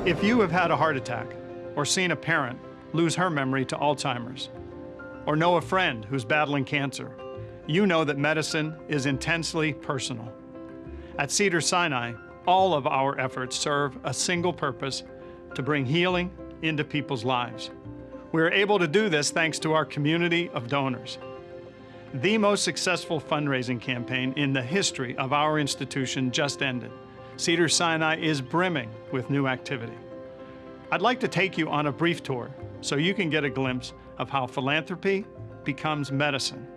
If you have had a heart attack, or seen a parent lose her memory to Alzheimer's, or know a friend who's battling cancer, you know that medicine is intensely personal. At Cedars-Sinai, all of our efforts serve a single purpose: to bring healing into people's lives. We are able to do this thanks to our community of donors. The most successful fundraising campaign in the history of our institution just ended. Cedars-Sinai is brimming with new activity. I'd like to take you on a brief tour so you can get a glimpse of how philanthropy becomes medicine.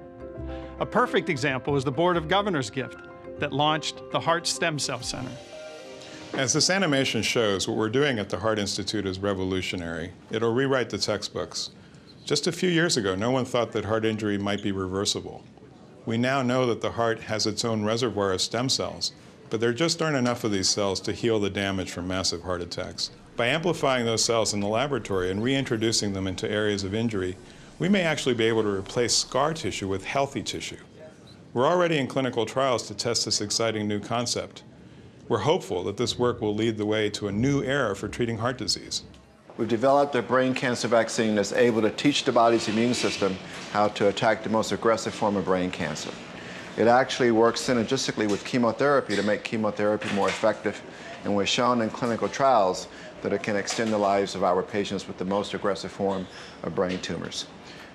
A perfect example is the Board of Governors gift that launched the Heart Stem Cell Center. As this animation shows, what we're doing at the Heart Institute is revolutionary. It'll rewrite the textbooks. Just a few years ago, no one thought that heart injury might be reversible. We now know that the heart has its own reservoir of stem cells, but there just aren't enough of these cells to heal the damage from massive heart attacks. By amplifying those cells in the laboratory and reintroducing them into areas of injury, we may actually be able to replace scar tissue with healthy tissue. We're already in clinical trials to test this exciting new concept. We're hopeful that this work will lead the way to a new era for treating heart disease. We've developed a brain cancer vaccine that's able to teach the body's immune system how to attack the most aggressive form of brain cancer. It actually works synergistically with chemotherapy to make chemotherapy more effective, and we're shown in clinical trials that it can extend the lives of our patients with the most aggressive form of brain tumors.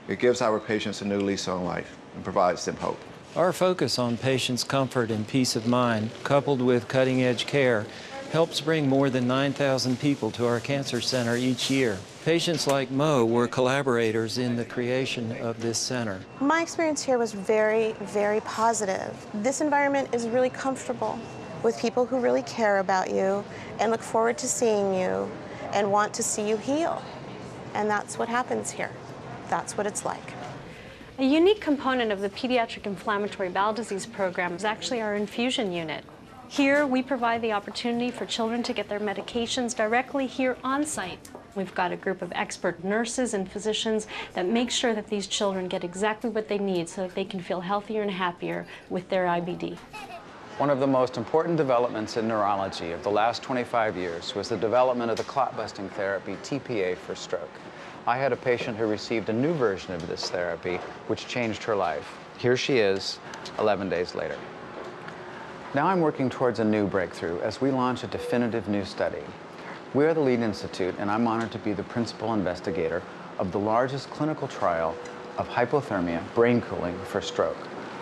It gives our patients a new lease on life and provides them hope. Our focus on patients' comfort and peace of mind, coupled with cutting-edge care, helps bring more than 9,000 people to our cancer center each year. Patients like Mo were collaborators in the creation of this center. My experience here was very, very positive. This environment is really comfortable with people who really care about you and look forward to seeing you and want to see you heal. And that's what happens here. That's what it's like. A unique component of the Pediatric Inflammatory Bowel Disease program is actually our infusion unit. Here, we provide the opportunity for children to get their medications directly here on site. We've got a group of expert nurses and physicians that make sure that these children get exactly what they need so that they can feel healthier and happier with their IBD. One of the most important developments in neurology of the last 25 years was the development of the clot-busting therapy, TPA, for stroke. I had a patient who received a new version of this therapy, which changed her life. Here she is, 11 days later. Now I'm working towards a new breakthrough as we launch a definitive new study. We are the lead institute, and I'm honored to be the principal investigator of the largest clinical trial of hypothermia, brain cooling, for stroke.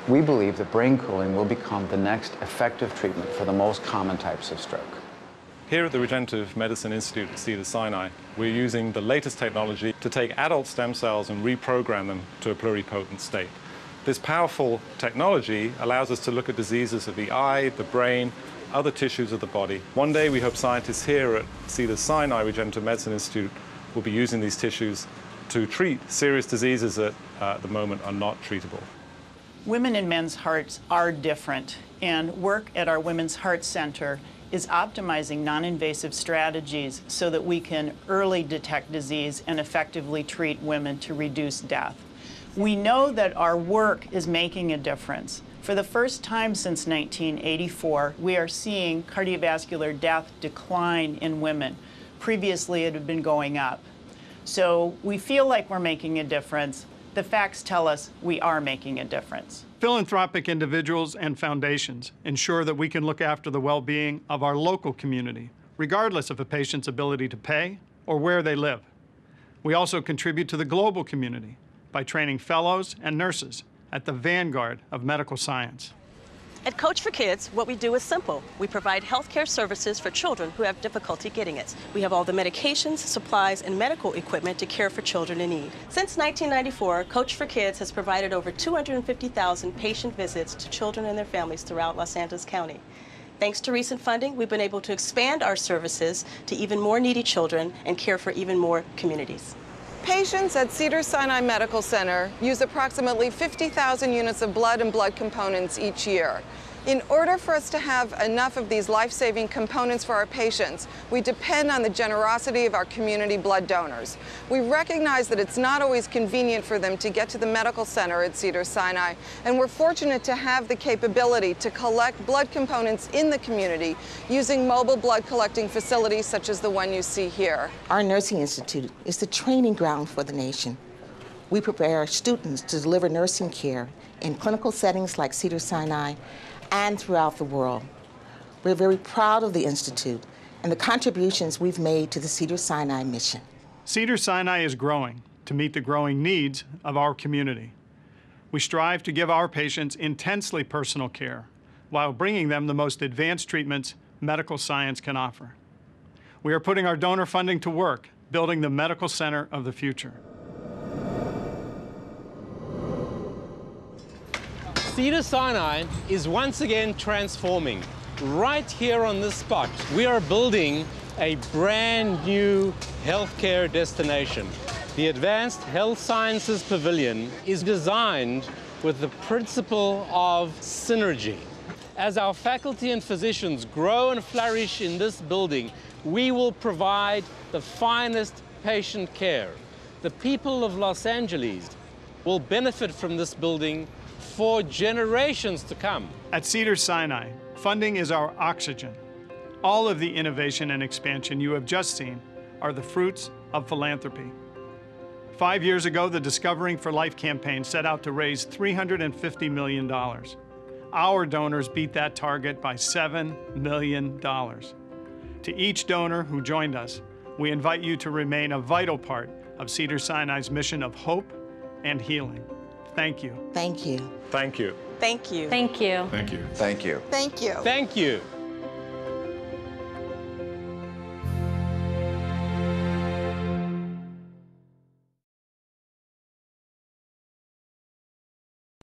We believe that brain cooling will become the next effective treatment for the most common types of stroke. Here at the Regenerative Medicine Institute at Cedars-Sinai, we're using the latest technology to take adult stem cells and reprogram them to a pluripotent state. This powerful technology allows us to look at diseases of the eye, the brain, other tissues of the body. One day we hope scientists here at Cedars-Sinai Regenerative Medicine Institute will be using these tissues to treat serious diseases that at the moment are not treatable. Women and men's hearts are different, and work at our Women's Heart Center is optimizing non-invasive strategies so that we can early detect disease and effectively treat women to reduce death. We know that our work is making a difference. For the first time since 1984, we are seeing cardiovascular death decline in women. Previously, it had been going up. So we feel like we're making a difference. The facts tell us we are making a difference. Philanthropic individuals and foundations ensure that we can look after the well-being of our local community, regardless of a patient's ability to pay or where they live. We also contribute to the global community by training fellows and nurses at the vanguard of medical science. At Coach for Kids, what we do is simple. We provide healthcare services for children who have difficulty getting it. We have all the medications, supplies, and medical equipment to care for children in need. Since 1994, Coach for Kids has provided over 250,000 patient visits to children and their families throughout Los Angeles County. Thanks to recent funding, we've been able to expand our services to even more needy children and care for even more communities. Patients at Cedars-Sinai Medical Center use approximately 50,000 units of blood and blood components each year. In order for us to have enough of these life-saving components for our patients, we depend on the generosity of our community blood donors. We recognize that it's not always convenient for them to get to the medical center at Cedars-Sinai, and we're fortunate to have the capability to collect blood components in the community using mobile blood collecting facilities such as the one you see here. Our Nursing Institute is the training ground for the nation. We prepare our students to deliver nursing care in clinical settings like Cedars-Sinai and throughout the world. We're very proud of the Institute and the contributions we've made to the Cedars-Sinai mission. Cedars-Sinai is growing to meet the growing needs of our community. We strive to give our patients intensely personal care while bringing them the most advanced treatments medical science can offer. We are putting our donor funding to work, building the medical center of the future. Cedars-Sinai is once again transforming. Right here on this spot, we are building a brand new healthcare destination. The Advanced Health Sciences Pavilion is designed with the principle of synergy. As our faculty and physicians grow and flourish in this building, we will provide the finest patient care. The people of Los Angeles will benefit from this building for generations to come. At Cedars-Sinai, funding is our oxygen. All of the innovation and expansion you have just seen are the fruits of philanthropy. 5 years ago, the Discovering for Life campaign set out to raise $350 million. Our donors beat that target by $7 million. To each donor who joined us, we invite you to remain a vital part of Cedars-Sinai's mission of hope and healing. Thank you. Thank you. Thank you. Thank you. Thank you. Thank you. Thank you. Thank you. Thank you.